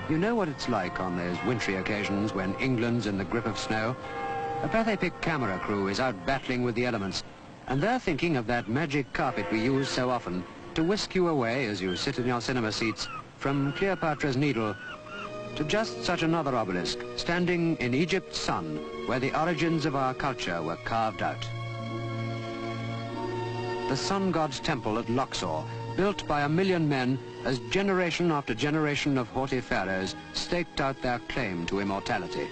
You know what it's like on those wintry occasions when England's in the grip of snow? A Pathé camera crew is out battling with the elements, and they're thinking of that magic carpet we use so often to whisk you away as you sit in your cinema seats from Cleopatra's Needle to just such another obelisk standing in Egypt's sun where the origins of our culture were carved out. The sun god's temple at Luxor, built by 1,000,000 men as generation after generation of haughty pharaohs staked out their claim to immortality.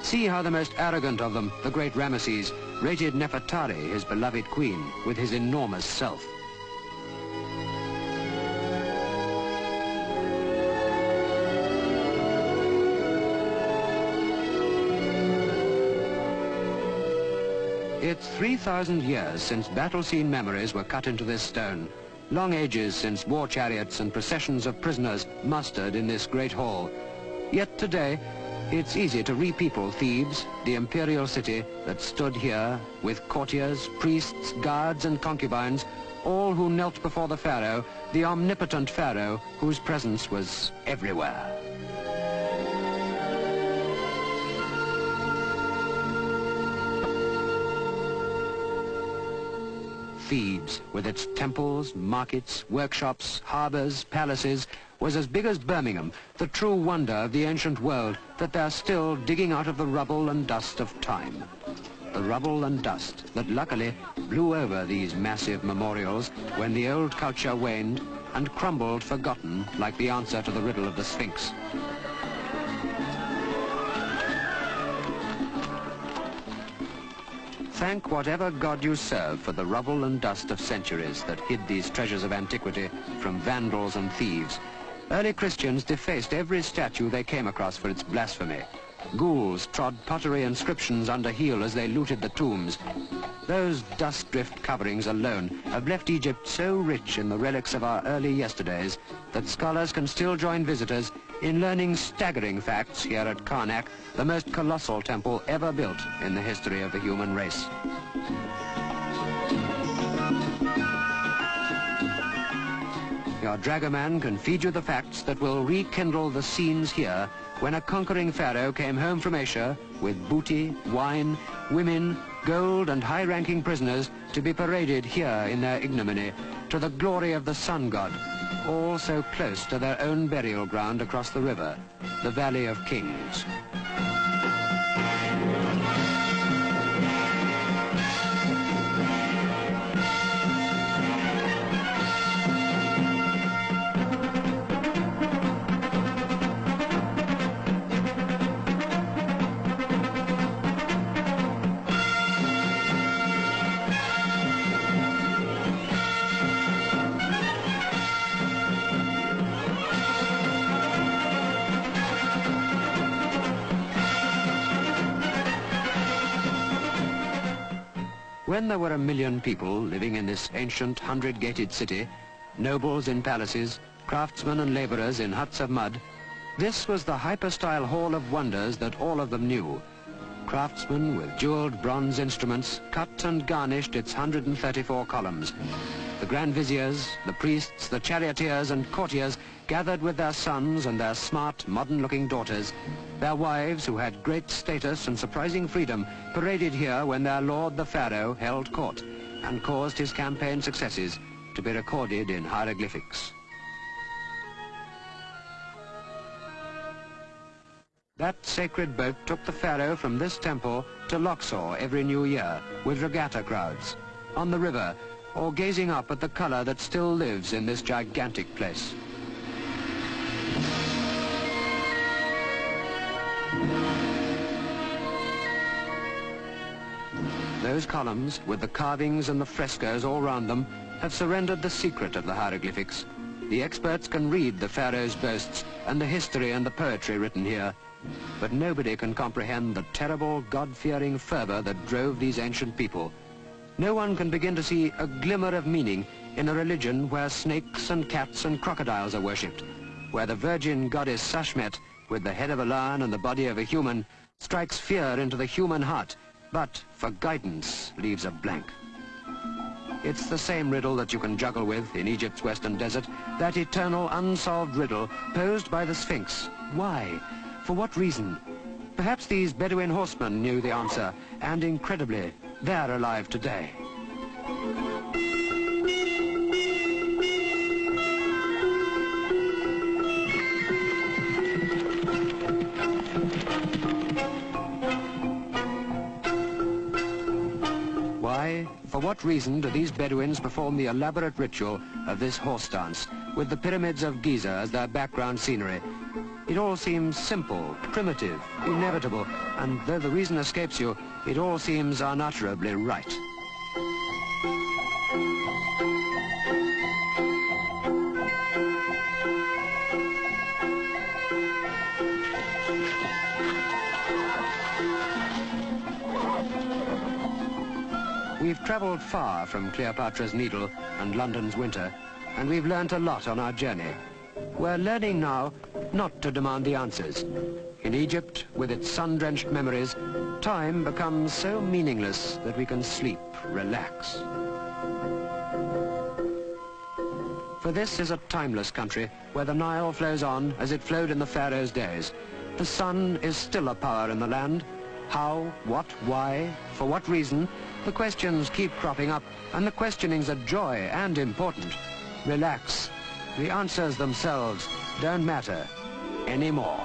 See how the most arrogant of them, the great Ramesses, rated Nefertari, his beloved queen, with his enormous self. It's 3,000 years since battle-scene memories were cut into this stone. Long ages since war chariots and processions of prisoners mustered in this great hall. Yet today, it's easy to re-people Thebes, the imperial city that stood here with courtiers, priests, guards and concubines, all who knelt before the pharaoh, the omnipotent pharaoh whose presence was everywhere. Thebes, with its temples, markets, workshops, harbors, palaces, was as big as Birmingham, the true wonder of the ancient world that they're still digging out of the rubble and dust of time. The rubble and dust that luckily blew over these massive memorials when the old culture waned and crumbled forgotten like the answer to the riddle of the Sphinx. Thank whatever god you serve for the rubble and dust of centuries that hid these treasures of antiquity from vandals and thieves. Early Christians defaced every statue they came across for its blasphemy. Ghouls trod pottery inscriptions under heel as they looted the tombs. Those dust drift coverings alone have left Egypt so rich in the relics of our early yesterdays that scholars can still join visitors in learning staggering facts here at Karnak, the most colossal temple ever built in the history of the human race. Your dragoman can feed you the facts that will rekindle the scenes here when a conquering pharaoh came home from Asia with booty, wine, women, gold and high-ranking prisoners to be paraded here in their ignominy to the glory of the sun god, all so close to their own burial ground across the river, the Valley of Kings. When there were 1,000,000 people living in this ancient 100-gated city, nobles in palaces, craftsmen and laborers in huts of mud, this was the hyper-style hall of wonders that all of them knew. Craftsmen with jeweled bronze instruments cut and garnished its 134 columns. The grand viziers, the priests, the charioteers and courtiers gathered with their sons and their smart, modern-looking daughters. Their wives, who had great status and surprising freedom, paraded here when their lord the pharaoh held court and caused his campaign successes to be recorded in hieroglyphics. That sacred boat took the pharaoh from this temple to Luxor every new year with regatta crowds, on the river, or gazing up at the color that still lives in this gigantic place. Those columns, with the carvings and the frescoes all round them, have surrendered the secret of the hieroglyphics. The experts can read the pharaoh's boasts and the history and the poetry written here, but nobody can comprehend the terrible, God-fearing fervor that drove these ancient people. No one can begin to see a glimmer of meaning in a religion where snakes and cats and crocodiles are worshipped, where the virgin goddess Sashmet, with the head of a lion and the body of a human, strikes fear into the human heart, but for guidance leaves a blank. It's the same riddle that you can juggle with in Egypt's western desert, that eternal unsolved riddle posed by the Sphinx. Why? For what reason? Perhaps these Bedouin horsemen knew the answer, and incredibly, they're alive today. Why, for what reason do these Bedouins perform the elaborate ritual of this horse dance, with the pyramids of Giza as their background scenery? It all seems simple, primitive, inevitable, and though the reason escapes you, it all seems unutterably right. We've travelled far from Cleopatra's Needle and London's winter, and we've learnt a lot on our journey. We're learning now not to demand the answers. In Egypt, with its sun-drenched memories, time becomes so meaningless that we can sleep, relax. For this is a timeless country where the Nile flows on as it flowed in the pharaoh's days. The sun is still a power in the land. How, what, why, for what reason? The questions keep cropping up, and the questionings are joy and important. Relax. The answers themselves don't matter anymore.